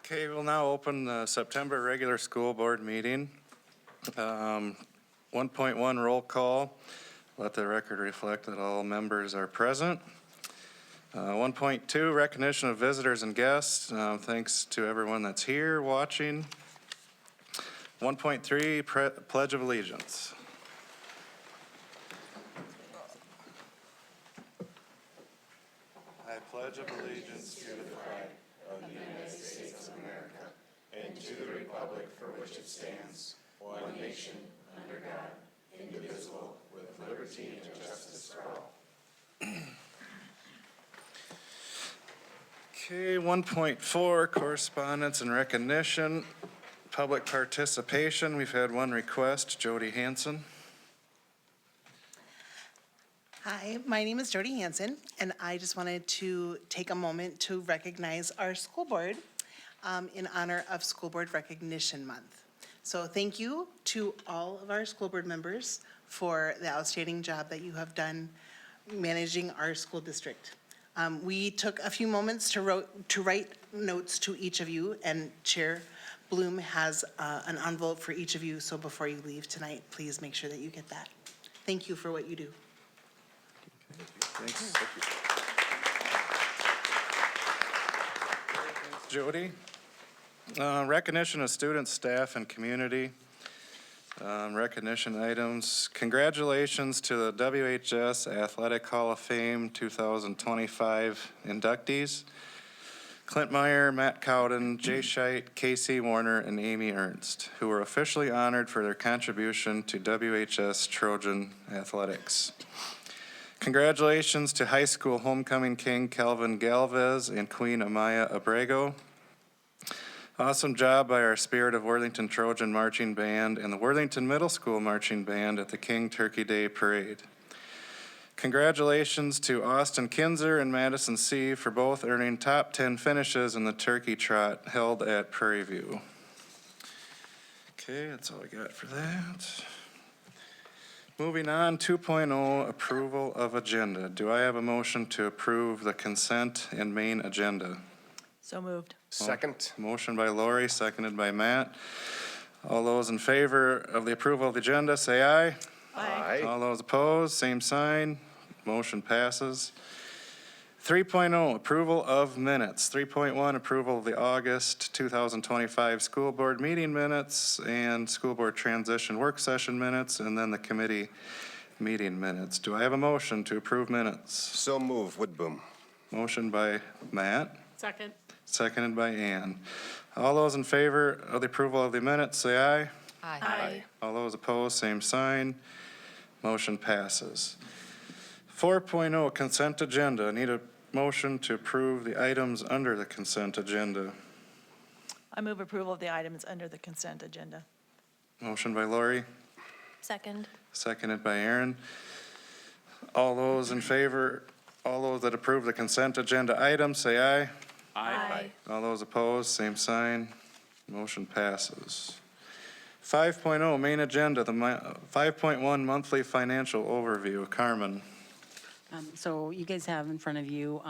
Okay, we'll now open the September regular school board meeting. 1.1 roll call. Let the record reflect that all members are present. 1.2 recognition of visitors and guests. Thanks to everyone that's here watching. 1.3 pledge of allegiance. I pledge of allegiance to the flag of the United States of America and to the republic for which it stands, one nation, under God, indivisible, with liberty and justice for all. Okay, 1.4 correspondence and recognition. Public participation. We've had one request. Jody Hansen. Hi, my name is Jody Hansen, and I just wanted to take a moment to recognize our school board in honor of School Board Recognition Month. So thank you to all of our school board members for the outstanding job that you have done managing our school district. We took a few moments to write notes to each of you, and Chair Bloom has an envelope for each of you, so before you leave tonight, please make sure that you get that. Thank you for what you do. Thanks. Jody. Recognition of students, staff, and community. Recognition items. Congratulations to the WHS Athletic Hall of Fame 2025 inductees. Clint Meyer, Matt Cowden, Jay Scheit, Casey Warner, and Amy Ernst, who were officially honored for their contribution to WHS Trojan athletics. Congratulations to high school homecoming king Calvin Galvez and Queen Amaya Abrego. Awesome job by our Spirit of Worthington Trojan Marching Band and the Worthington Middle School Marching Band at the King Turkey Day Parade. Congratulations to Austin Kinzer and Madison C. for both earning top 10 finishes in the Turkey Trot held at Prairie View. Okay, that's all I got for that. Moving on, 2.0, approval of agenda. Do I have a motion to approve the consent and main agenda? So moved. Second. Motion by Lori, seconded by Matt. All those in favor of the approval of the agenda, say aye. Aye. All those opposed, same sign. Motion passes. 3.0, approval of minutes. 3.1, approval of the August 2025 school board meeting minutes and school board transition work session minutes, and then the committee meeting minutes. Do I have a motion to approve minutes? So move, Woodboom. Motion by Matt, Second. seconded by Ann. All those in favor of the approval of the minutes, say aye. Aye. All those opposed, same sign. Motion passes. 4.0, consent agenda. Need a motion to approve the items under the consent agenda. I move approval of the items under the consent agenda. Motion by Lori, Second. seconded by Aaron. All those in favor, all those that approve the consent agenda items, say aye. Aye. All those opposed, same sign. Motion passes. 5.0, main agenda, the 5.1 monthly financial overview. Carmen. So you guys have in front of you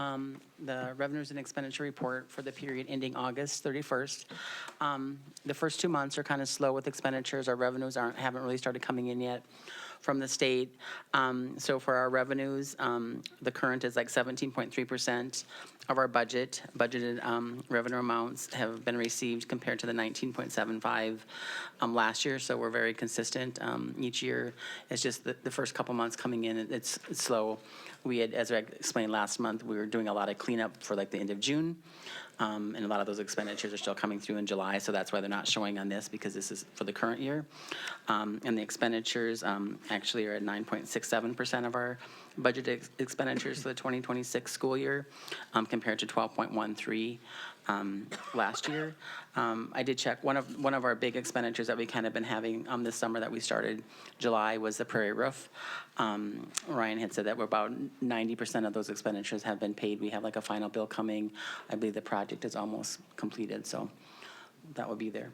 the revenues and expenditure report for the period ending August 31st. The first 2 months are kind of slow with expenditures. Our revenues haven't really started coming in yet from the state. So for our revenues, the current is like 17.3% of our budgeted revenue amounts have been received compared to the 19.75 last year. So we're very consistent each year. It's just the first couple months coming in, it's slow. We had, as I explained last month, we were doing a lot of cleanup for like the end of June. And a lot of those expenditures are still coming through in July, so that's why they're not showing on this, because this is for the current year. And the expenditures actually are at 9.67% of our budgeted expenditures for the 2026 school year, compared to 12.13 last year. I did check, one of our big expenditures that we kind of been having this summer that we started July was the Prairie Roof. Ryan had said that we're about 90% of those expenditures have been paid. We have like a final bill coming. I believe the project is almost completed, so that will be there.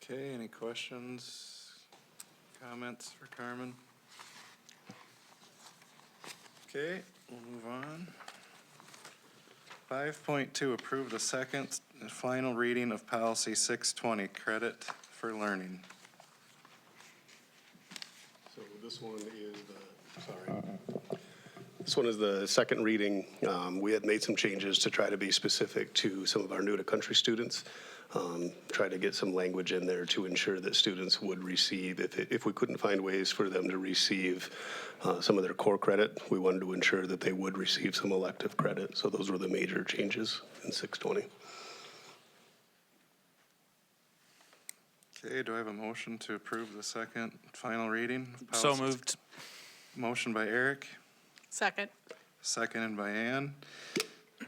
Okay, any questions, comments for Carmen? Okay, we'll move on. 5.2, approve the second and final reading of policy 620, credit for learning. So this one is this one is the second reading. We had made some changes to try to be specific to some of our new-to-country students. Try to get some language in there to ensure that students would receive, if we couldn't find ways for them to receive some of their core credit, we wanted to ensure that they would receive some elective credit. So those were the major changes in 620. Okay, do I have a motion to approve the second final reading? of So policy? moved. Motion by Eric, Second. seconded by Ann.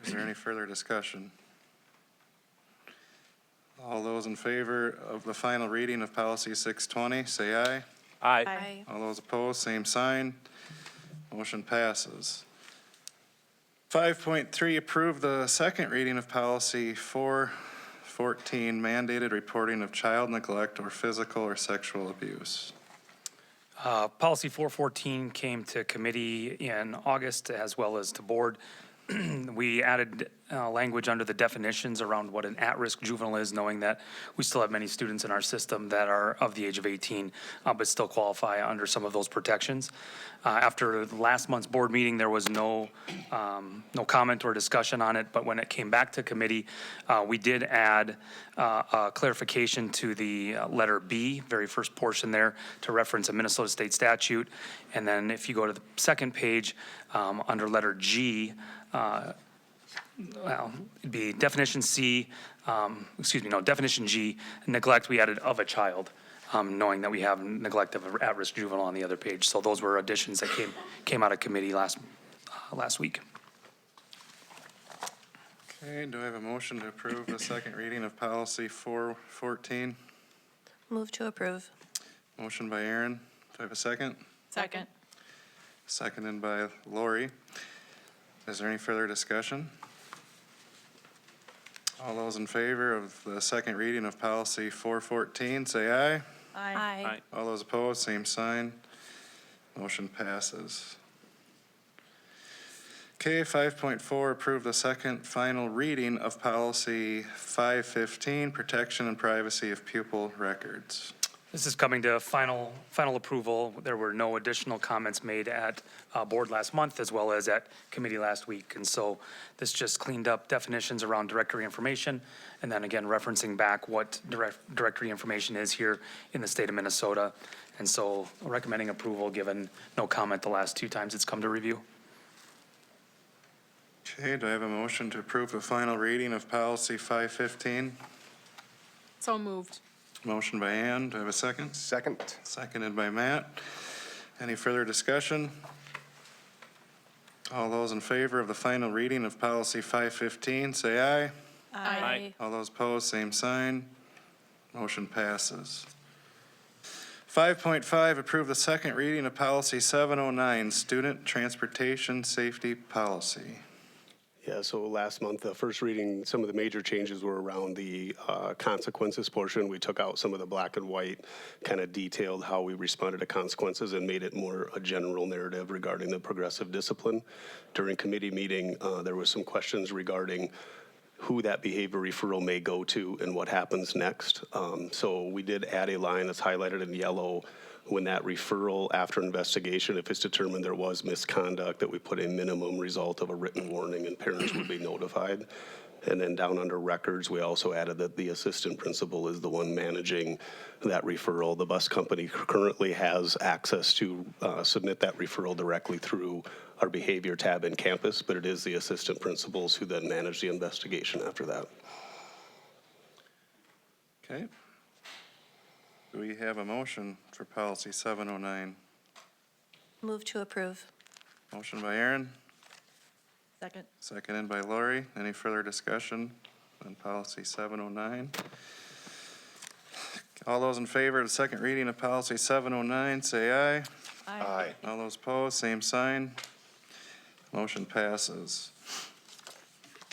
Is there any further discussion? All those in favor of the final reading of policy 620, say aye. Aye. All those opposed, same sign. Motion passes. 5.3, approve the second reading of policy 414, mandated reporting of child neglect or physical or sexual abuse. Policy 414 came to committee in August as well as to board. We added language under the definitions around what an at-risk juvenile is, knowing that we still have many students in our system that are of the age of 18, but still qualify under some of those protections. After last month's board meeting, there was no comment or discussion on it, but when it came back to committee, we did add a clarification to the letter B, very first portion there, to reference a Minnesota state statute. And then if you go to the second page, under letter G, well, it'd be definition C, definition G, neglect, we added of a child, knowing that we have neglect of an at-risk juvenile on the other page. So those were additions that came out of committee last week. Okay, do I have a motion to approve the second reading of policy 414? Move to approve. Motion by Aaron. Do I have a second? Second. Seconded by Lori. Is there any further discussion? All those in favor of the second reading of policy 414, say aye. Aye. All those opposed, same sign. Motion passes. Okay, 5.4, approve the second final reading of policy 515, protection and privacy of pupil records. This is coming to final approval. There were no additional comments made at board last month as well as at committee last week. And so this just cleaned up definitions around directory information and then again referencing back what directory information is here in the state of Minnesota. And so recommending approval given no comment the last two times it's come to review. Okay, do I have a motion to approve the final reading of policy 515? So moved. Motion by Ann. Do I have a second? Second. Seconded by Matt. Any further discussion? All those in favor of the final reading of policy 515, say aye. Aye. All those opposed, same sign. Motion passes. 5.5, approve the second reading of policy 709, student transportation safety policy. Yeah, so last month, the first reading, some of the major changes were around the consequences portion. We took out some of the black and white, kind of detailed how we responded to consequences and made it more a general narrative regarding the progressive discipline. During committee meeting, there was some questions regarding who that behavior referral may go to and what happens next. So we did add a line that's highlighted in yellow when that referral after investigation, if it's determined there was misconduct, that we put a minimum result of a written warning and parents would be notified. And then down under records, we also added that the assistant principal is the one managing that referral. The bus company currently has access to submit that referral directly through our behavior tab in campus, but it is the assistant principals who then manage the investigation after that. Okay. Do we have a motion for policy 709? Move to approve. Motion by Aaron, Second. seconded by Lori. Any further discussion on policy 709? All those in favor of the second reading of policy 709, say aye. Aye. All those opposed, same sign. Motion passes.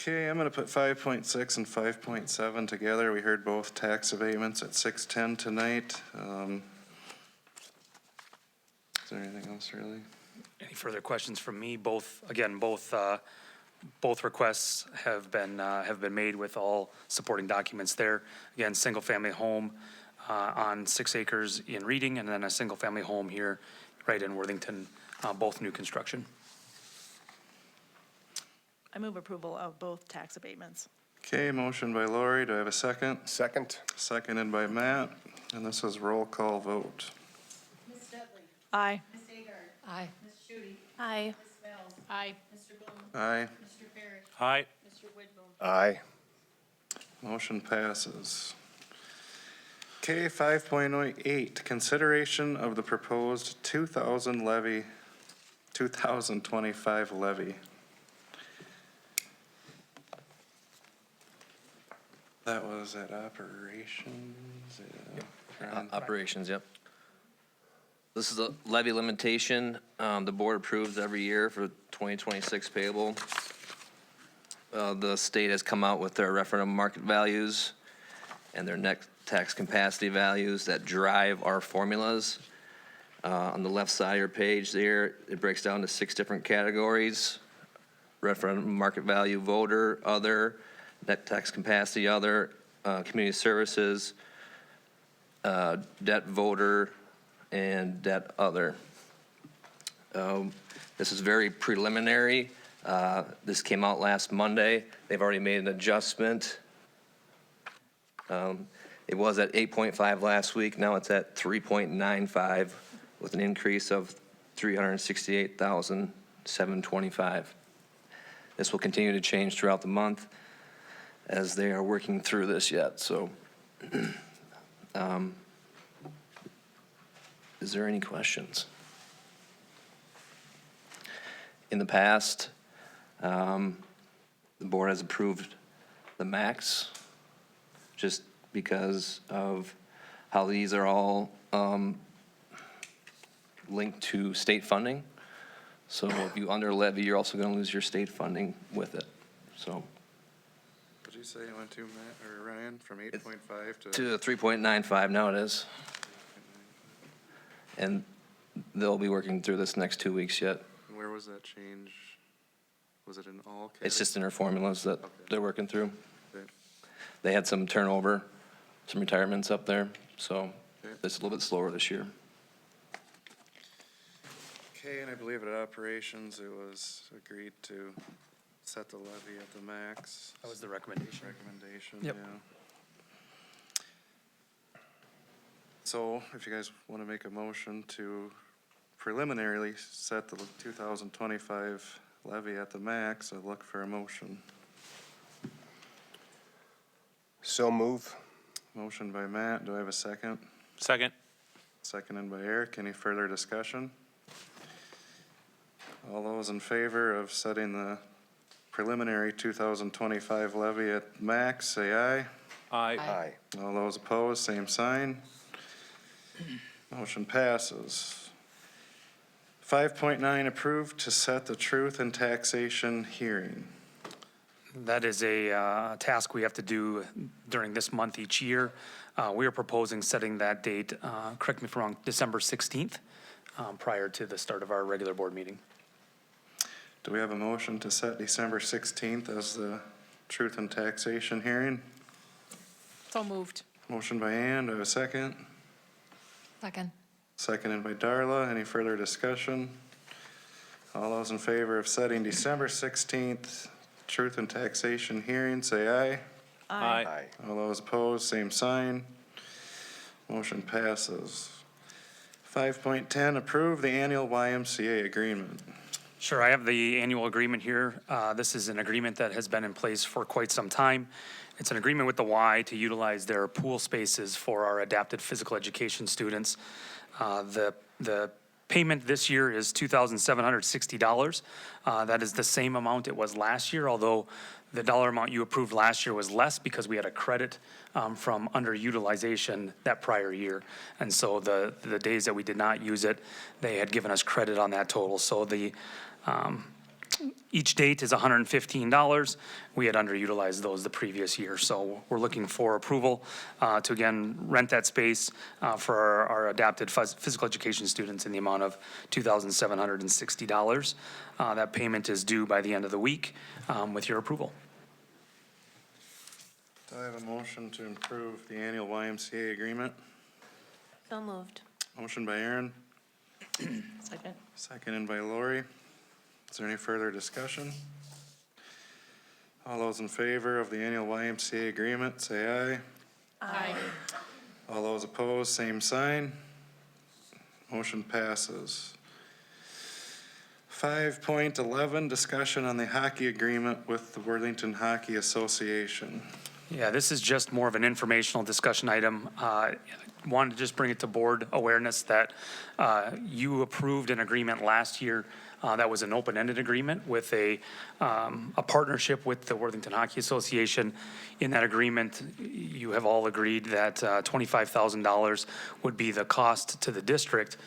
Okay, I'm going to put 5.6 and 5.7 together. We heard both tax abatements at 6:10 tonight. Is there anything else really? Any further questions from me? Both Both requests have been made with all supporting documents there. Again, single-family home on 6 acres in Reading, and then a single-family home here right in Worthington, both new construction. I move approval of both tax abatements. Okay, motion by Lori. Do I have a second? Second. Seconded by Matt, and this is roll call vote. Aye. Aye. Aye. Aye. Aye. Aye. Motion passes. K 5.08, consideration of the proposed 2025 levy. That was at operations. Ryan? Operations, yep. This is a levy limitation the board approves every year for 2026 payable. The state has come out with their referendum market values and their net tax capacity values that drive our formulas. On the left side of your page there, it breaks down to 6 different categories: referendum market value, voter, other, net tax capacity, other, community services, debt voter, and debt other. This is very preliminary. This came out last Monday. They've already made an adjustment. It was at 8.5 last week. Now it's at 3.95 with an increase of $368,725. This will continue to change throughout the month as they are working through this yet. So is there any questions? In the past, the board has approved the max just because of how these are all linked to state funding. So if you under levy, you're also going to lose your state funding with it. So Did you say it went to Matt or Ryan from 8.5 to 3.95 now it is. And they'll be working through this next 2 weeks yet. Where was that change? Was it in all? It's just in their formulas that they're working through. Okay. They had some turnover, some retirements up there, so Okay. it's a little bit slower this year. Okay, and I believe at operations, it was agreed to set the levy at the max. That was the recommendation. Recommendation, Yep. yeah. So if you guys want to make a motion to preliminarily set the 2025 levy at the max, I'd look for a motion. So move. Motion by Matt, do I have a second? Second. Seconded by Eric, any further discussion? All those in favor of setting the preliminary 2025 levy at max, say aye. Aye. Aye. All those opposed, same sign. Motion passes. 5.9, approved to set the truth and taxation hearing. That is a task we have to do during this month each year. We are proposing setting that date, correct me if I'm wrong, December 16th, prior to the start of our regular board meeting. Do we have a motion to set December 16th as the truth and taxation hearing? So moved. Motion by Ann, do I have a second? Second. Seconded by Darla. Any further discussion? All those in favor of setting December 16th, truth and taxation hearing, say aye. Aye. All those opposed, same sign. Motion passes. 5.10, approve the annual YMCA agreement. Sure, I have the annual agreement here. This is an agreement that has been in place for quite some time. It's an agreement with the Y to utilize their pool spaces for our adapted physical education students. The payment this year is $2,760. That is the same amount it was last year, although the dollar amount you approved last year was less because we had a credit from underutilization that prior year. And so the days that we did not use it, they had given us credit on that total. So the Each date is $115. We had underutilized those the previous year, so we're looking for approval to again rent that space for our adapted physical education students in the amount of $2,760. That payment is due by the end of the week with your approval. Do I have a motion to approve the annual YMCA agreement? So moved. Motion by Aaron, Second. seconded by Lori. Is there any further discussion? All those in favor of the annual YMCA agreement, say aye. Aye. All those opposed, same sign. Motion passes. 5.11, discussion on the hockey agreement with the Worthington Hockey Association. Yeah, this is just more of an informational discussion item. Wanted to just bring it to board awareness that you approved an agreement last year that was an open-ended agreement with a partnership with the Worthington Hockey Association. In that agreement, you have all agreed that $25,000 would be the cost to the district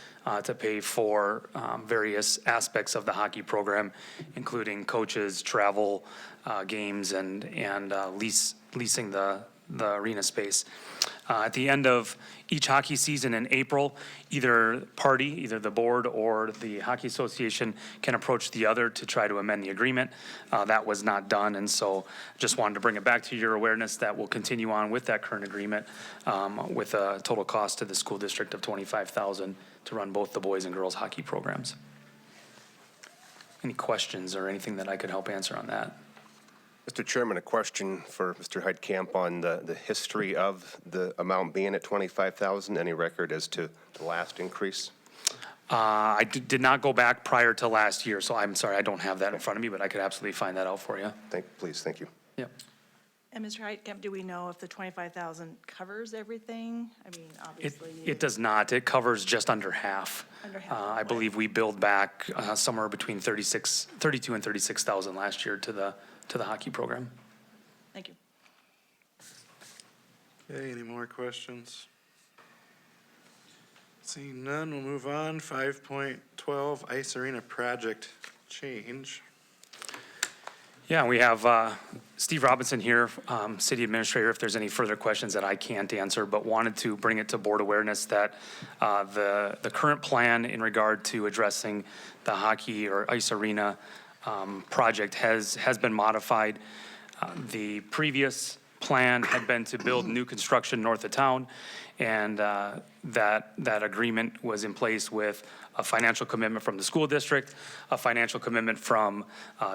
to pay for various aspects of the hockey program, including coaches, travel, games, and leasing the arena space. At the end of each hockey season in April, either the board or the Hockey Association can approach the other to try to amend the agreement. That was not done, and so just wanted to bring it back to your awareness that we'll continue on with that current agreement with a total cost to the school district of $25,000 to run both the boys and girls hockey programs. Any questions or anything that I could help answer on that? Mr. Chairman, a question for Mr. Heidkamp on the history of the amount being at 25,000. Any record as to the last increase? I did not go back prior to last year, so I'm sorry, I don't have that in front of me, but I could absolutely find that out for you. Please, thank you. Yep. And Mr. Heitkamp, do we know if the 25,000 covers everything? I mean, obviously. It does not. It covers just under half. Under half. I believe we billed back somewhere between 32 and 36,000 last year to the hockey program. Thank you. Okay, any more questions? Seeing none, we'll move on. 5.12, ice arena project change. Yeah, we have Steve Robinson here, city administrator, if there's any further questions that I can't answer, but wanted to bring it to board awareness that the current plan in regard to addressing the hockey or ice arena project has been modified. The previous plan had been to build new construction north of town, and that agreement was in place with a financial commitment from the school district, a financial commitment from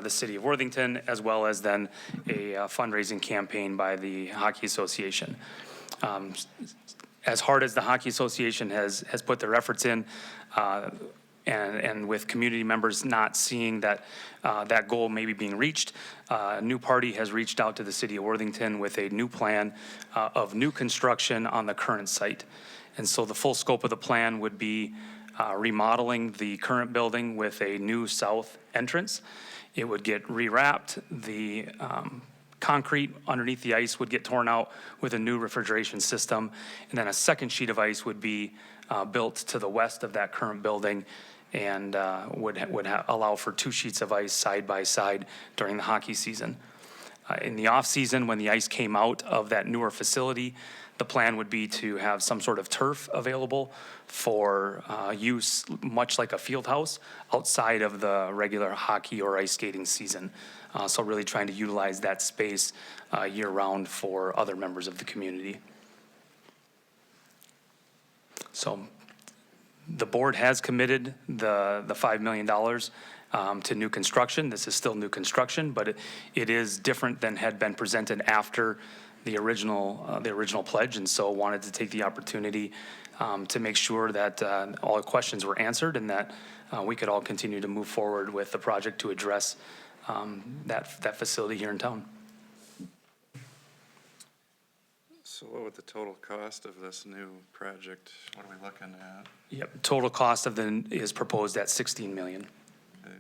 the city of Worthington, as well as then a fundraising campaign by the Hockey Association. As hard as the Hockey Association has put their efforts in, and with community members not seeing that that goal maybe being reached, a new party has reached out to the city of Worthington with a new plan of new construction on the current site. And so the full scope of the plan would be remodeling the current building with a new south entrance. It would get rewrapped. The concrete underneath the ice would get torn out with a new refrigeration system. And then a second sheet of ice would be built to the west of that current building and would allow for 2 sheets of ice side by side during the hockey season. In the off-season, when the ice came out of that newer facility, the plan would be to have some sort of turf available for use, much like a field house, outside of the regular hockey or ice skating season. So really trying to utilize that space year-round for other members of the community. So the board has committed the $5 million to new construction. This is still new construction, but it is different than had been presented after the original pledge, and so wanted to take the opportunity to make sure that all the questions were answered and that we could all continue to move forward with the project to address that facility here in town. So what would the total cost of this new project, what are we looking at? Yep, total cost of is proposed at $16 million. Okay.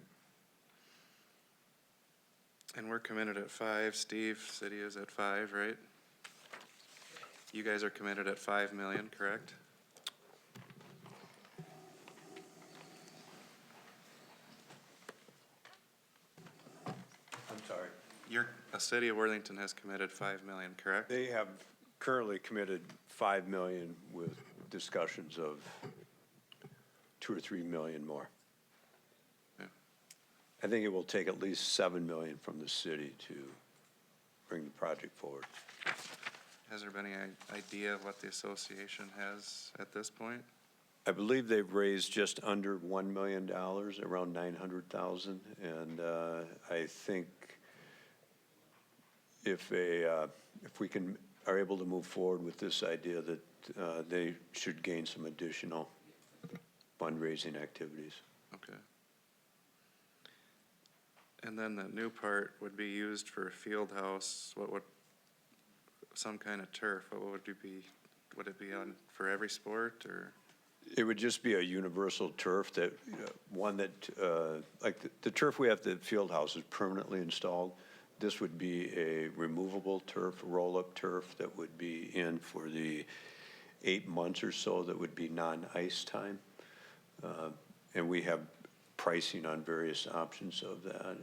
And we're committed at 5, Steve, city is at 5, right? You guys are committed at 5 million, correct? the city of Worthington has committed 5 million, correct? They have currently committed 5 million with discussions of 2 or 3 million more. Yeah. I think it will take at least 7 million from the city to bring the project forward. Has there been any idea of what the association has at this point? I believe they've raised just under $1 million, around 900,000, and I think if we are able to move forward with this idea that they should gain some additional fundraising activities. Okay. And then the new part would be used for a field house. What would, some kind of turf, what would it be? Would it be on for every sport or? It would just be a universal turf that, one that, like the turf we have at the field house is permanently installed. This would be a removable turf, roll-up turf that would be in for the 8 months or so that would be non-ice time. And we have pricing on various options of that.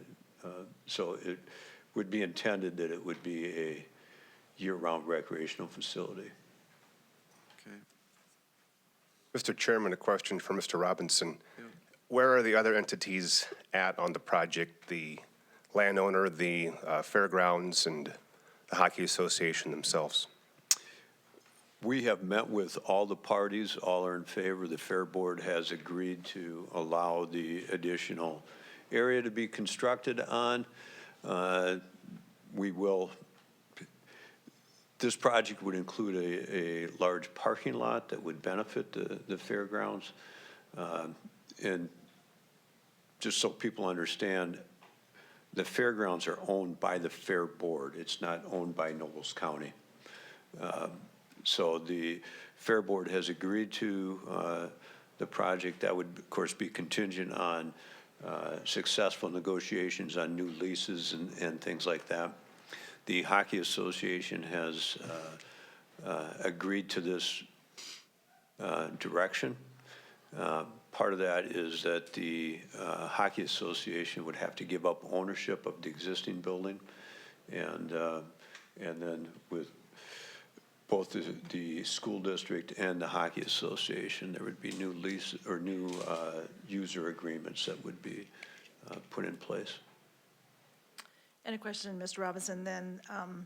So it would be intended that it would be a year-round recreational facility. Okay. Mr. Chairman, a question for Mr. Robinson. Where are the other entities at on the project? The landowner, the fairgrounds, and the hockey association themselves? We have met with all the parties. All are in favor. The Fair Board has agreed to allow the additional area to be constructed on. This project would include a large parking lot that would benefit the fairgrounds. And just so people understand, the fairgrounds are owned by the Fair Board. It's not owned by Nobles County. So the Fair Board has agreed to the project. That would, of course, be contingent on successful negotiations on new leases and things like that. The Hockey Association has agreed to this direction. Part of that is that the Hockey Association would have to give up ownership of the existing building, and then with both the school district and the Hockey Association, there would be new lease or new user agreements that would be put in place. And a question, Mr. Robinson, then,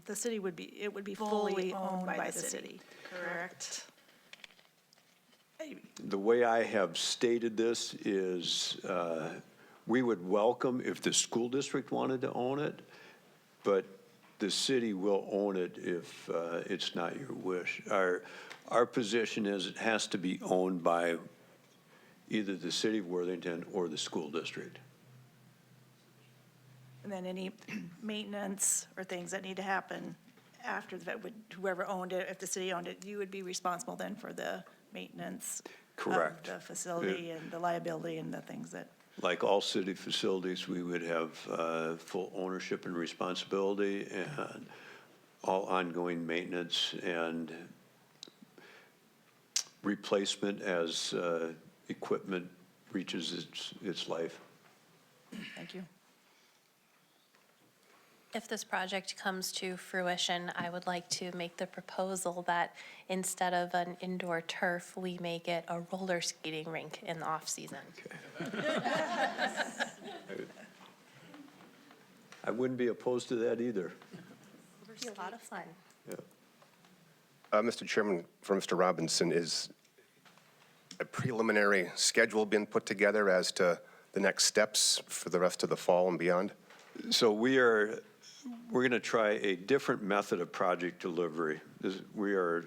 the city would be, it would be fully owned by the city, correct? The way I have stated this is we would welcome if the school district wanted to own it, but the city will own it if it's not your wish. Our position is it has to be owned by either the city of Worthington or the school district. And then any maintenance or things that need to happen after that, would whoever owned it, if the city owned it, you would be responsible then for the maintenance Correct. of the facility and the liability and the things that. Like all city facilities, we would have full ownership and responsibility and all ongoing maintenance and replacement as equipment reaches its life. Thank you. If this project comes to fruition, I would like to make the proposal that instead of an indoor turf, we make it a roller skating rink in the off-season. I wouldn't be opposed to that either. It'll be a lot of fun. Yeah. Mr. Chairman, for Mr. Robinson, is a preliminary schedule been put together as to the next steps for the rest of the fall and beyond? So we're going to try a different method of project delivery. We are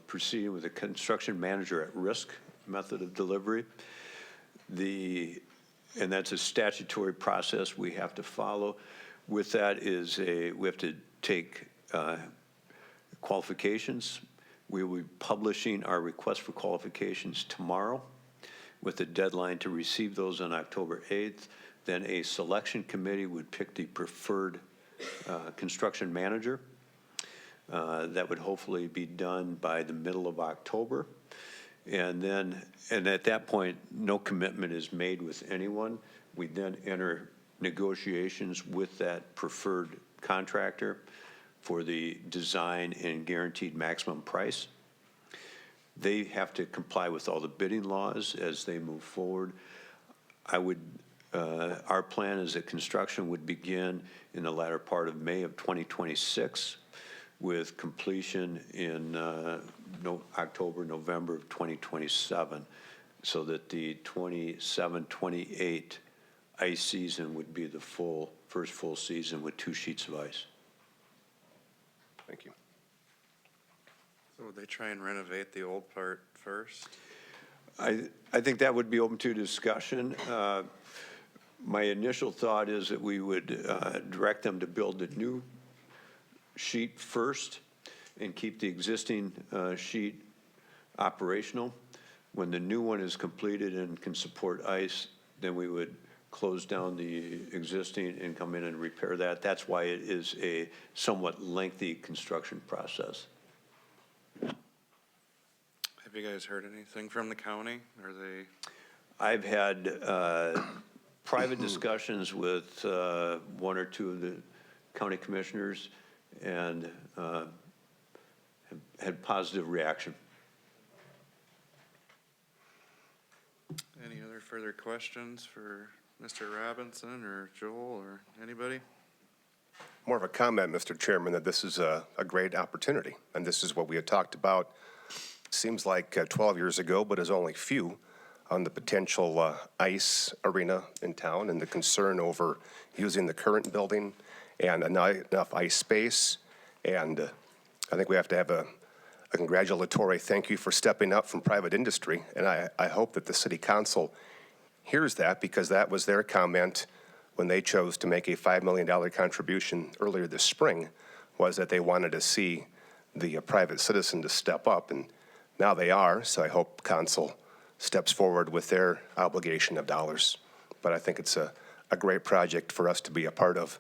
proceeding with a construction manager at risk method of delivery. And that's a statutory process we have to follow. With that is we have to take qualifications. We will be publishing our request for qualifications tomorrow with a deadline to receive those on October 8th. Then a selection committee would pick the preferred construction manager. That would hopefully be done by the middle of October. And at that point, no commitment is made with anyone. We then enter negotiations with that preferred contractor for the design and guaranteed maximum price. They have to comply with all the bidding laws as they move forward. Our plan is that construction would begin in the latter part of May of 2026 with completion in October, November of 2027, so that the 27-28 ice season would be the first full season with 2 sheets of ice. Thank you. So would they try and renovate the old part first? I think that would be open to discussion. My initial thought is that we would direct them to build the new sheet first and keep the existing sheet operational. When the new one is completed and can support ice, then we would close down the existing and come in and repair that. That's why it is a somewhat lengthy construction process. Have you guys heard anything from the county? Are they? I've had private discussions with 1 or 2 of the county commissioners and have had positive reaction. Any other further questions for Mr. Robinson or Joel or anybody? More of a comment, Mr. Chairman, that this is a great opportunity, and this is what we had talked about, seems like 12 years ago, but is only few, on the potential ice arena in town and the concern over using the current building and enough ice space. And I think we have to have a congratulatory thank you for stepping up from private industry. And I hope that the city council hears that, because that was their comment when they chose to make a $5 million contribution earlier this spring, was that they wanted to see the private citizen to step up. And now they are, so I hope council steps forward with their obligation of dollars. But I think it's a great project for us to be a part of.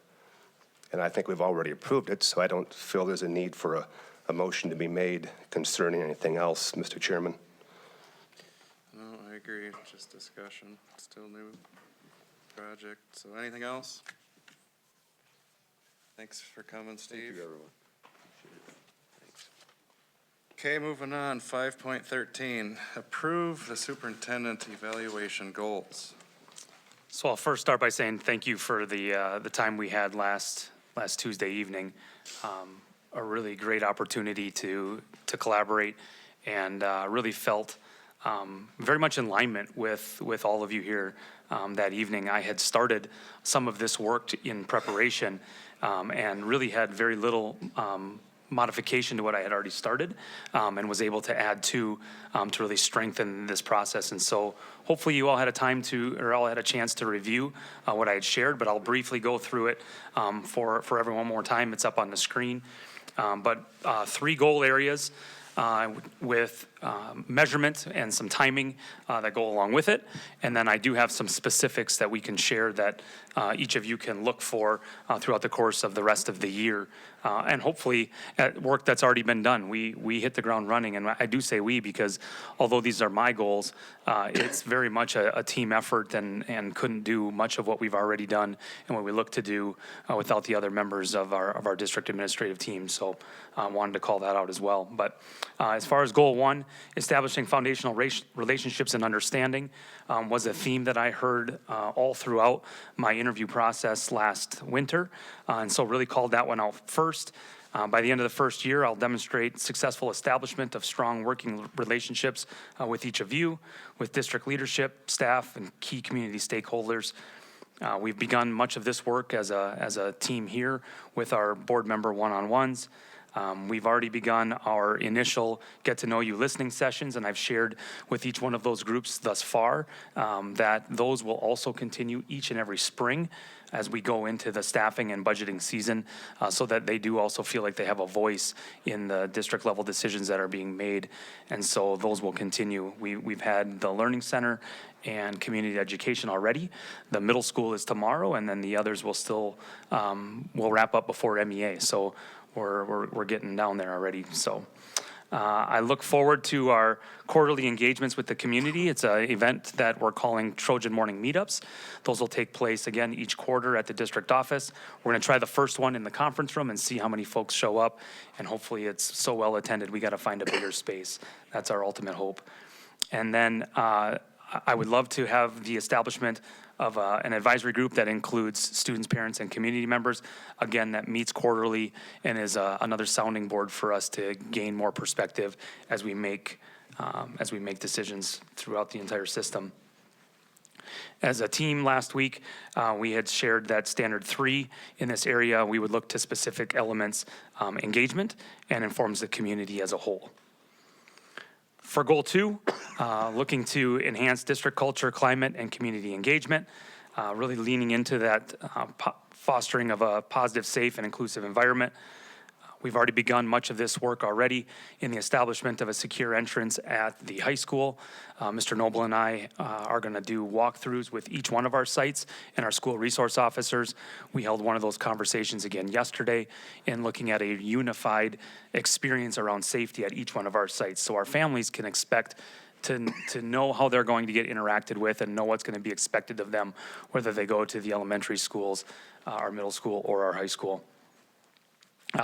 And I think we've already approved it, so I don't feel there's a need for a motion to be made concerning anything else, Mr. Chairman. No, I agree, just discussion, still new project. So anything else? Thanks for coming, Steve. Thank you, everyone. Okay, moving on, 5.13, approve the superintendent evaluation goals. So I'll first start by saying thank you for the time we had last Tuesday evening. A really great opportunity to collaborate, and really felt very much in alignment with all of you here that evening. I had started some of this work in preparation and really had very little modification to what I had already started, and was able to add to really strengthen this process. And so hopefully you all had a chance to review what I had shared, but I'll briefly go through it for everyone one more time. It's up on the screen. But 3 goal areas with measurement and some timing that go along with it. And then I do have some specifics that we can share that each of you can look for throughout the course of the rest of the year. And hopefully at work that's already been done. We hit the ground running, and I do say we because although these are my goals, it's very much a team effort and couldn't do much of what we've already done and what we look to do without the other members of our district administrative team. So I wanted to call that out as well. But as far as goal 1, establishing foundational relationships and understanding was a theme that I heard all throughout my interview process last winter. And so really called that one out first. By the end of the first year, I'll demonstrate successful establishment of strong working relationships with each of you, with district leadership, staff, and key community stakeholders. We've begun much of this work as a team here with our board member one-on-ones. We've already begun our initial get-to-know-you listening sessions, and I've shared with each one of those groups thus far that those will also continue each and every spring as we go into the staffing and budgeting season, so that they do also feel like they have a voice in the district level decisions that are being made. And so those will continue. We've had the Learning Center and community education already. The middle school is tomorrow, and then the others will still, will wrap up before MEA. So we're getting down there already. So I look forward to our quarterly engagements with the community. It's an event that we're calling Trojan Morning Meetups. Those will take place again each quarter at the district office. We're going to try the first one in the conference room and see how many folks show up. And hopefully it's so well attended, we got to find a bigger space. That's our ultimate hope. And then I would love to have the establishment of an advisory group that includes students, parents, and community members, again, that meets quarterly and is another sounding board for us to gain more perspective as we make decisions throughout the entire system. As a team last week, we had shared that standard 3 in this area. We would look to specific elements, engagement, and informs the community as a whole. For goal 2, looking to enhance district culture, climate, and community engagement, really leaning into that fostering of a positive, safe, and inclusive environment. We've already begun much of this work already in the establishment of a secure entrance at the high school. Mr. Noble and I are going to do walkthroughs with each one of our sites and our school resource officers. We held one of those conversations again yesterday in looking at a unified experience around safety at each one of our sites, so our families can expect to know how they're going to get interacted with and know what's going to be expected of them, whether they go to the elementary schools, our middle school, or our high school.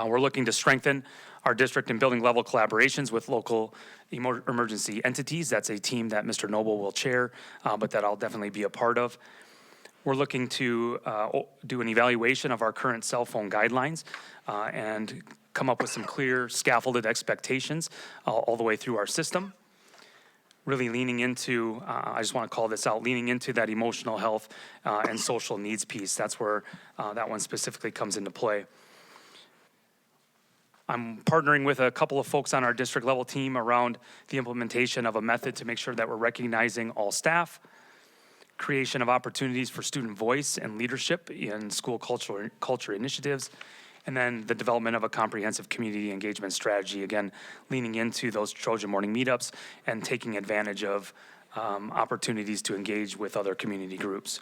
We're looking to strengthen our district and building level collaborations with local emergency entities. That's a team that Mr. Noble will chair, but that I'll definitely be a part of. We're looking to do an evaluation of our current cell phone guidelines and come up with some clear scaffolded expectations all the way through our system. Really leaning into, I just want to call this out, leaning into that emotional health and social needs piece. That's where that one specifically comes into play. I'm partnering with a couple of folks on our district level team around the implementation of a method to make sure that we're recognizing all staff, creation of opportunities for student voice and leadership in school culture initiatives, and then the development of a comprehensive community engagement strategy, again, leaning into those Trojan Morning Meetups and taking advantage of opportunities to engage with other community groups.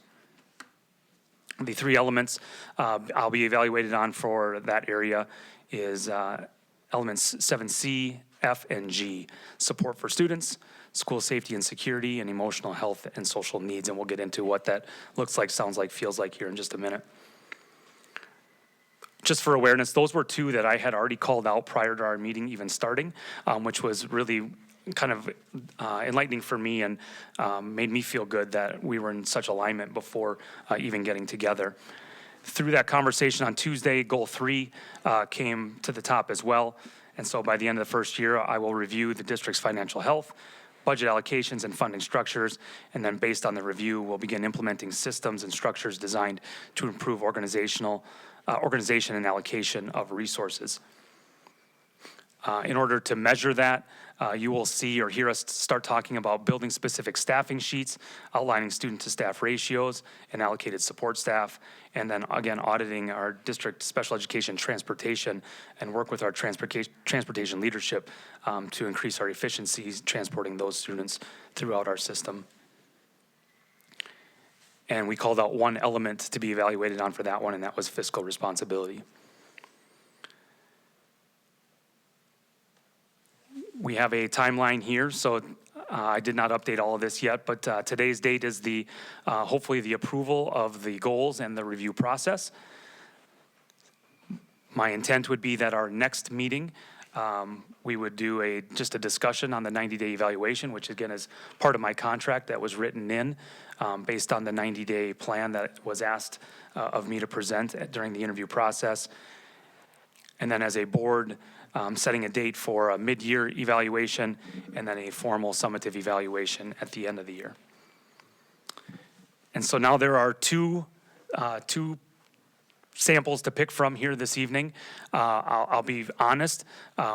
The 3 elements I'll be evaluated on for that area is elements 7C, F, and G, support for students, school safety and security, and emotional health and social needs. And we'll get into what that looks like, sounds like, feels like here in just a minute. Just for awareness, those were 2 that I had already called out prior to our meeting even starting, which was really kind of enlightening for me and made me feel good that we were in such alignment before even getting together. Through that conversation on Tuesday, goal 3 came to the top as well. And so by the end of the first year, I will review the district's financial health, budget allocations, and funding structures. And then based on the review, we'll begin implementing systems and structures designed to improve organization and allocation of resources. In order to measure that, you will see or hear us start talking about building specific staffing sheets, outlining student to staff ratios and allocated support staff, and then again auditing our district special education transportation and work with our transportation leadership to increase our efficiencies transporting those students throughout our system. And we called out one element to be evaluated on for that one, and that was fiscal responsibility. We have a timeline here, so I did not update all of this yet, but today's date is the hopefully the approval of the goals and the review process. My intent would be that our next meeting, we would do just a discussion on the 90-day evaluation, which again is part of my contract that was written in based on the 90-day plan that was asked of me to present during the interview process. And then as a board, setting a date for a mid-year evaluation and then a formal summative evaluation at the end of the year. And so now there are two samples to pick from here this evening. I'll be honest,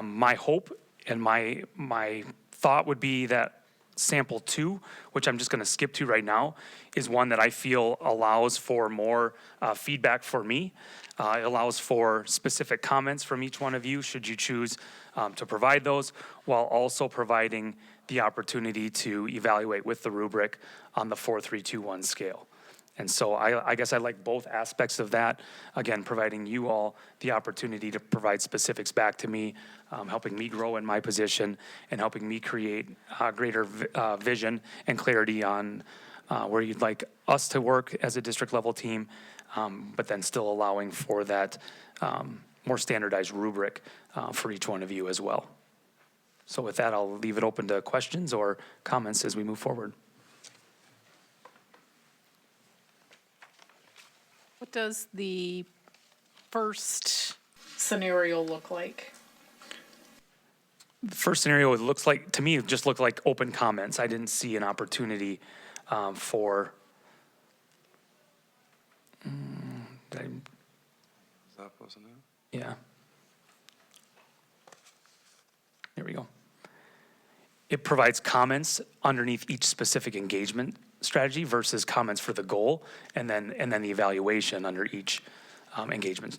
my hope and my thought would be that sample 2, which I'm just going to skip to right now, is one that I feel allows for more feedback for me. It allows for specific comments from each one of you, should you choose to provide those, while also providing the opportunity to evaluate with the rubric on the 4-3-2-1 scale. And so I guess I like both aspects of that. Again, providing you all the opportunity to provide specifics back to me, helping me grow in my position, and helping me create greater vision and clarity on where you'd like us to work as a district level team, but then still allowing for that more standardized rubric for each one of you as well. So with that, I'll leave it open to questions or comments as we move forward. What does the first scenario look like? The first scenario, it looks like, to me, it just looked like open comments. I didn't see an opportunity for, That wasn't it? yeah. There we go. It provides comments underneath each specific engagement strategy versus comments for the goal, and then the evaluation under each engagement.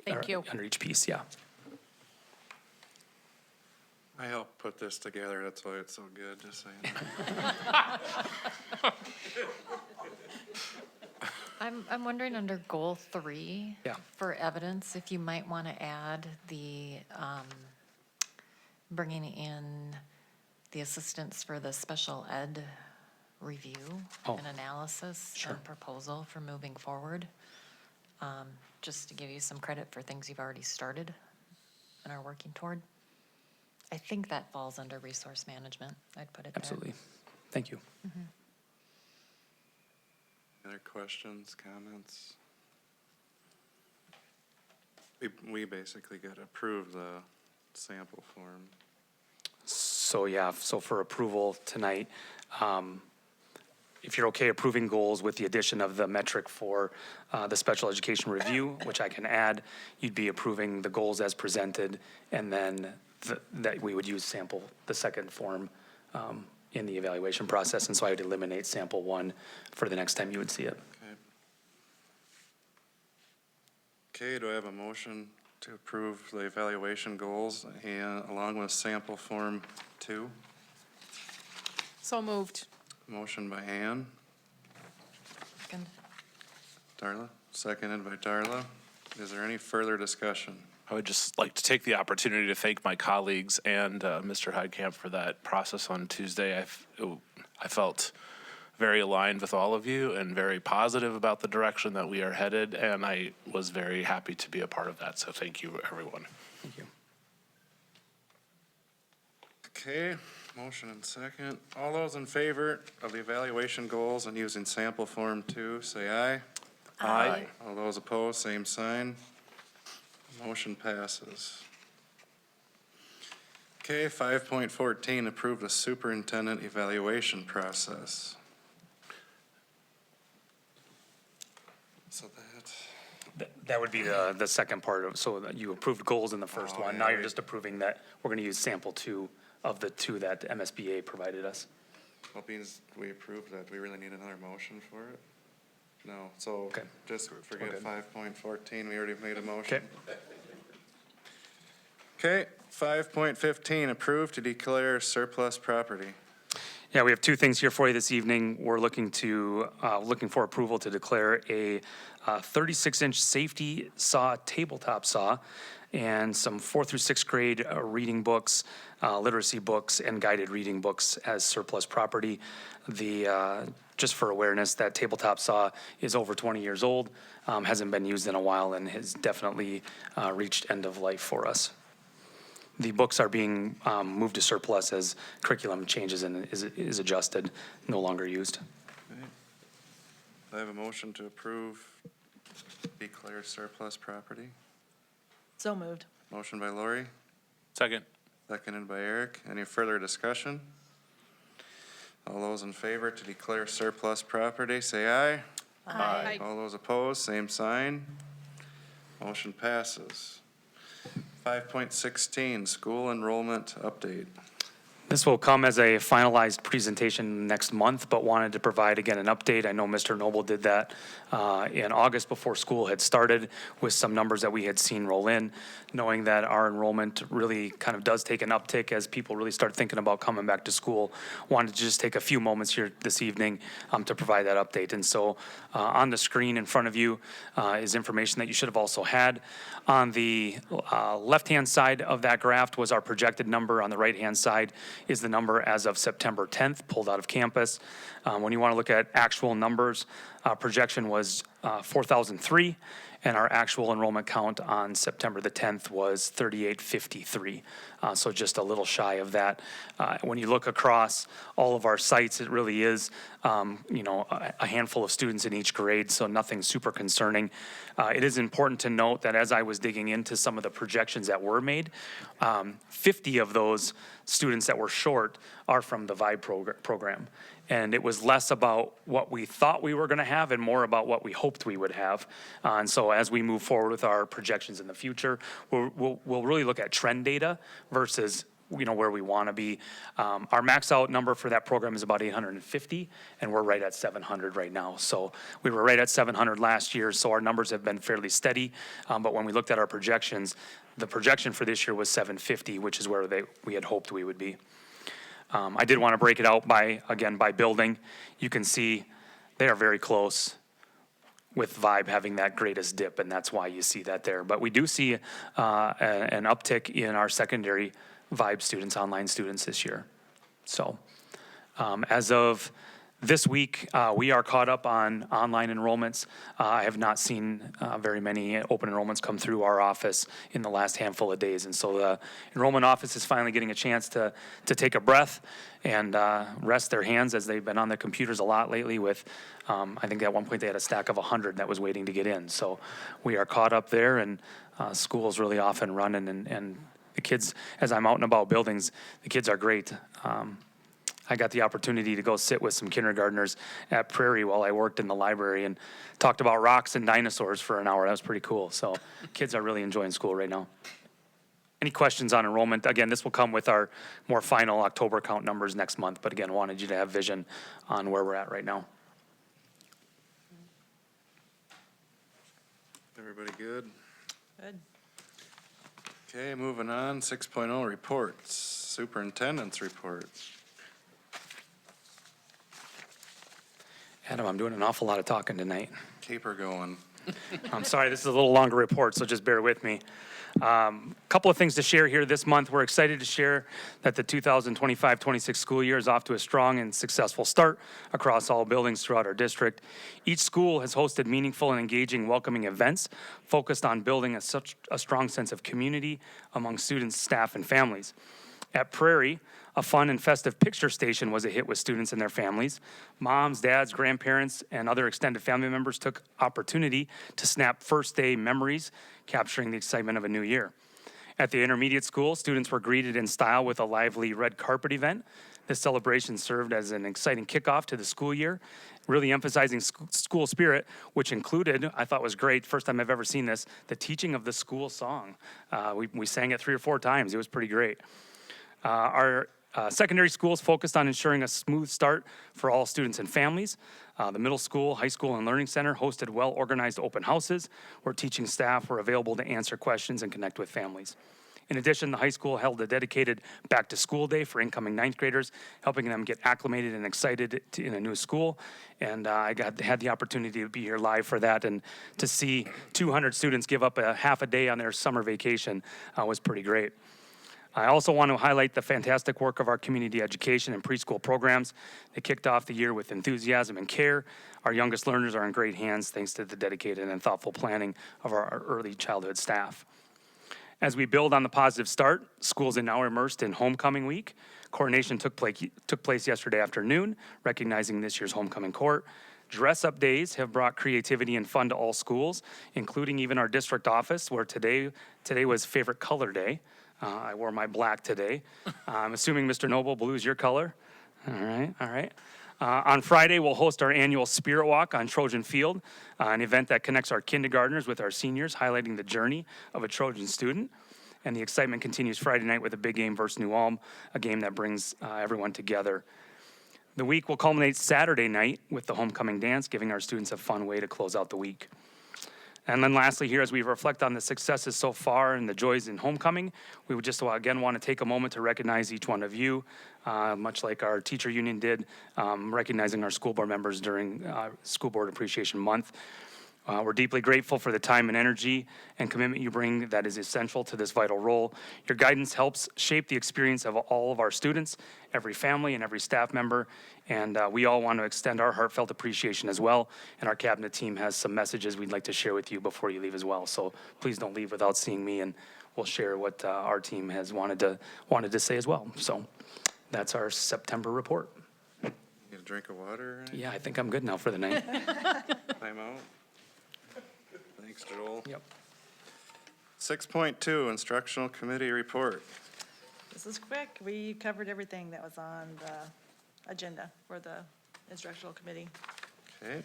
Thank you. Under each piece, yeah. I helped put this together, that's why it's so good, just saying. I'm wondering under goal 3. Yeah. For evidence, if you might want to add the, bringing in the assistance for the special ed review Oh, and analysis sure. and proposal for moving forward. Just to give you some credit for things you've already started and are working toward. I think that falls under resource management. I'd put it there. Absolutely. Thank you. Other questions, comments? We basically got to approve the sample form. So, yeah, so for approval tonight, if you're okay approving goals with the addition of the metric for the special education review, which I can add, you'd be approving the goals as presented, and then that we would use sample, the second form in the evaluation process, and so I would eliminate sample 1 for the next time you would see it. Okay, do I have a motion to approve the evaluation goals and along with sample form 2? So moved. Motion by Ann. Second. Darla, seconded by Darla. Is there any further discussion? I would just like to take the opportunity to thank my colleagues and Mr. Heidkamp for that process on Tuesday. I felt very aligned with all of you and very positive about the direction that we are headed, and I was very happy to be a part of that, so thank you, everyone. Thank you. Okay, motion and second. All those in favor of the evaluation goals and using sample form 2, say aye. Aye. All those opposed, same sign. Motion passes. Okay, 5.14, approve the superintendent evaluation process. So That would be the second part of, so that you approved goals in the first one. Now you're just approving that we're going to use sample 2 of the 2 that MSBA provided us. well, means we approved that, do we really need another motion for it? No, so Okay. just forget Okay. 5.14, we already made a motion. Okay. Okay, 5.15, approve to declare surplus property. Yeah, we have 2 things here for you this evening. We're looking for approval to declare a 36-inch safety saw, tabletop saw, and some 4th through 6th grade reading books, literacy books, and guided reading books as surplus property. Just for awareness, that tabletop saw is over 20 years old, hasn't been used in a while, and has definitely reached end of life for us. The books are being moved to surplus as curriculum changes and is adjusted, no longer used. I have a motion to approve, declare surplus property. So moved. Motion by Lori, Second. seconded by Eric. Any further discussion? All those in favor to declare surplus property, say aye. Aye. All those opposed, same sign. Motion passes. 5.16, school enrollment update. This will come as a finalized presentation next month, but wanted to provide again an update. I know Mr. Noble did that in August before school had started with some numbers that we had seen roll in, knowing that our enrollment really kind of does take an uptick as people really start thinking about coming back to school. Wanted to just take a few moments here this evening to provide that update. And so on the screen in front of you is information that you should have also had. On the left-hand side of that graph was our projected number. On the right-hand side is the number as of September 10th, pulled out of campus. When you want to look at actual numbers, projection was 4,003, and our actual enrollment count on September the 10th was 3,853. So just a little shy of that. When you look across all of our sites, it really is, a handful of students in each grade, so nothing super concerning. It is important to note that as I was digging into some of the projections that were made, 50 of those students that were short are from the VIBE program. And it was less about what we thought we were going to have and more about what we hoped we would have. And so as we move forward with our projections in the future, we'll really look at trend data versus where we want to be. Our max out number for that program is about 850, and we're right at 700 right now. So we were right at 700 last year, so our numbers have been fairly steady. But when we looked at our projections, the projection for this year was 750, which is where we had hoped we would be. I did want to break it out by building. You can see they are very close with VIBE having that greatest dip, and that's why you see that there. But we do see an uptick in our secondary VIBE students, online students this year. So as of this week, we are caught up on online enrollments. I have not seen very many open enrollments come through our office in the last handful of days. And so the enrollment office is finally getting a chance to take a breath and rest their hands, as they've been on their computers a lot lately with, I think at one point they had a stack of 100 that was waiting to get in. So we are caught up there, and school's really off and running. And the kids, as I'm out and about buildings, the kids are great. I got the opportunity to go sit with some kindergartners at Prairie while I worked in the library and talked about rocks and dinosaurs for an hour. That was pretty cool. So kids are really enjoying school right now. Any questions on enrollment? Again, this will come with our more final October count numbers next month. But again, wanted you to have vision on where we're at right now. Everybody good? Good. Okay, moving on, 6.0 reports, superintendent's report. Adam, I'm doing an awful lot of talking tonight. Keep her going. I'm sorry, this is a little longer report, so just bear with me. Couple of things to share here this month. We're excited to share that the 2025-26 school year is off to a strong and successful start across all buildings throughout our district. Each school has hosted meaningful and engaging welcoming events focused on building such a strong sense of community among students, staff, and families. At Prairie, a fun and festive picture station was a hit with students and their families. Moms, dads, grandparents, and other extended family members took opportunity to snap first day memories, capturing the excitement of a new year. At the intermediate school, students were greeted in style with a lively red carpet event. This celebration served as an exciting kickoff to the school year, really emphasizing school spirit, which included, I thought was great, first time I've ever seen this, the teaching of the school song. We sang it 3 or 4 times. It was pretty great. Our secondary schools focused on ensuring a smooth start for all students and families. The middle school, high school, and learning center hosted well-organized open houses where teaching staff were available to answer questions and connect with families. In addition, the high school held a dedicated back-to-school day for incoming 9th graders, helping them get acclimated and excited in a new school. And I had the opportunity to be here live for that, and to see 200 students give up a half a day on their summer vacation was pretty great. I also want to highlight the fantastic work of our community education and preschool programs. They kicked off the year with enthusiasm and care. Our youngest learners are in great hands thanks to the dedicated and thoughtful planning of our early childhood staff. As we build on the positive start, schools are now immersed in homecoming week. Coronation took place yesterday afternoon, recognizing this year's homecoming court. Dress-up days have brought creativity and fun to all schools, including even our district office, where today was favorite color day. I wore my black today. I'm assuming, Mr. Noble, blue is your color. All right. On Friday, we'll host our annual Spirit Walk on Trojan Field, an event that connects our kindergartners with our seniors, highlighting the journey of a Trojan student. And the excitement continues Friday night with a big game versus New Ulm, a game that brings everyone together. The week will culminate Saturday night with the homecoming dance, giving our students a fun way to close out the week. And then lastly here, as we reflect on the successes so far and the joys in homecoming, we would just again want to take a moment to recognize each one of you, much like our teacher union did, recognizing our school board members during School Board Appreciation Month. We're deeply grateful for the time and energy and commitment you bring that is essential to this vital role. Your guidance helps shape the experience of all of our students, every family, and every staff member. And we all want to extend our heartfelt appreciation as well. And our cabinet team has some messages we'd like to share with you before you leave as well. So please don't leave without seeing me, and we'll share what our team has wanted to say as well. So that's our September report. Get a drink of water? Yeah, I think I'm good now for the night. Time out. Thanks, Joel. Yep. 6.2, Instructional Committee Report. This is quick. We covered everything that was on the agenda for the instructional committee. Okay.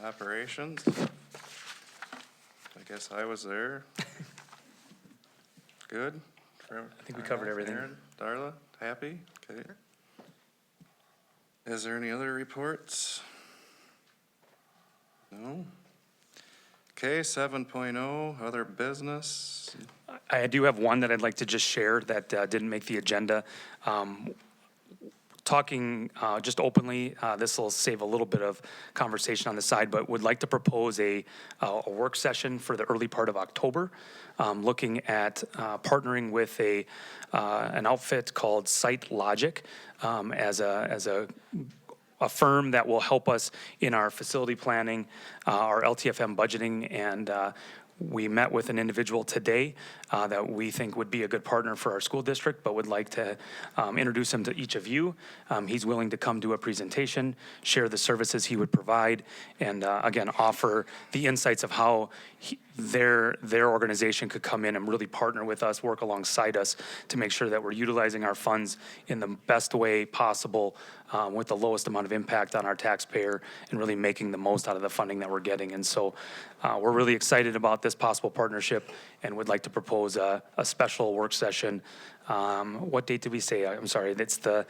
Operations. I guess I was there. Good? I think we covered everything. Darla, happy? Okay. Is there any other reports? No? Okay, 7.0, other business. I do have one that I'd like to just share that didn't make the agenda. Talking just openly, this will save a little bit of conversation on the side, but would like to propose a work session for the early part of October, looking at partnering with an outfit called Site Logic as a firm that will help us in our facility planning, our LTFM budgeting, and we met with an individual today that we think would be a good partner for our school district, but would like to introduce him to each of you. He's willing to come do a presentation, share the services he would provide, and again, offer the insights of how their organization could come in and really partner with us, work alongside us to make sure that we're utilizing our funds in the best way possible with the lowest amount of impact on our taxpayer and really making the most out of the funding that we're getting. And so we're really excited about this possible partnership and would like to propose a special work session. What date did we say? I'm sorry, it's the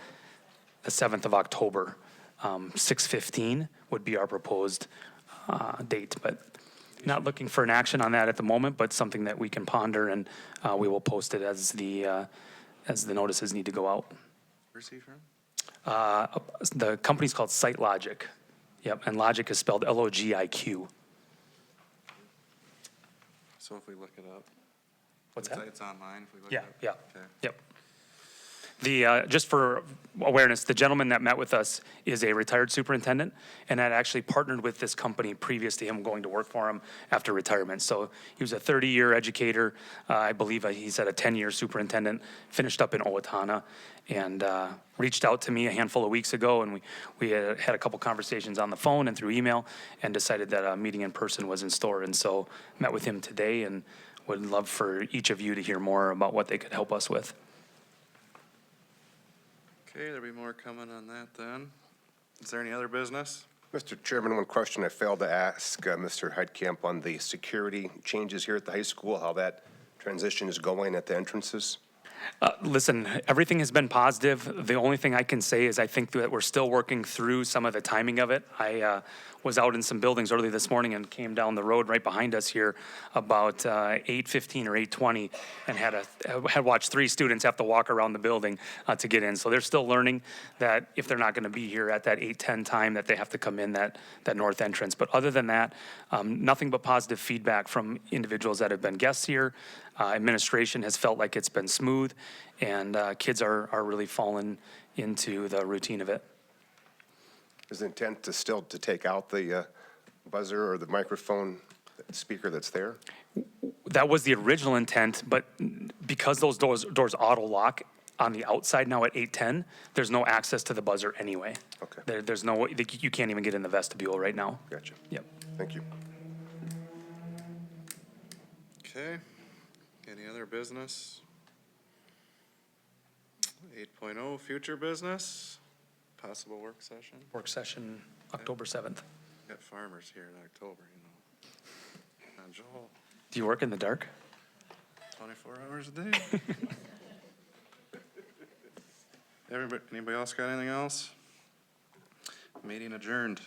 7th of October. 6:15 would be our proposed date, but not looking for an action on that at the moment, but something that we can ponder, and we will post it as the notices need to go out. Where's he from? The company's called Site Logic. Yep, and Logic is spelled Logiq. So if we look it up. What's that? It's online if we look Yeah, it up? yeah, Okay. yep. The, just for awareness, the gentleman that met with us is a retired superintendent and had actually partnered with this company previous to him going to work for him after retirement. So he was a 30-year educator. I believe he said a 10-year superintendent, finished up in Owatonna, and reached out to me a handful of weeks ago, and we had a couple conversations on the phone and through email and decided that a meeting in person was in store. And so met with him today and would love for each of you to hear more about what they could help us with. Okay, there'll be more coming on that then. Is there any other business? Mr. Chairman, one question I failed to ask Mr. Heidkamp on the security changes here at the high school, how that transition is going at the entrances? Listen, everything has been positive. The only thing I can say is I think that we're still working through some of the timing of it. I was out in some buildings early this morning and came down the road right behind us here about 8:15 or 8:20 and had watched 3 students have to walk around the building to get in. So they're still learning that if they're not going to be here at that 8:10 time that they have to come in that north entrance. But other than that, nothing but positive feedback from individuals that have been guests here. Administration has felt like it's been smooth, and kids are really falling into the routine of it. Is the intent to still to take out the buzzer or the microphone speaker that's there? That was the original intent, but because those doors auto lock on the outside now at 8:10, there's no access to the buzzer anyway. Okay. There's no, you can't even get in the vestibule right now. Gotcha. Yep. Thank you. Okay. Any other business? 8.0, future business? Possible work session? Work session, October 7th. Got farmers here in October, you know. Not Joel. Do you work in the dark? 24 24 hours a day. Anybody else got anything else? Meeting adjourned.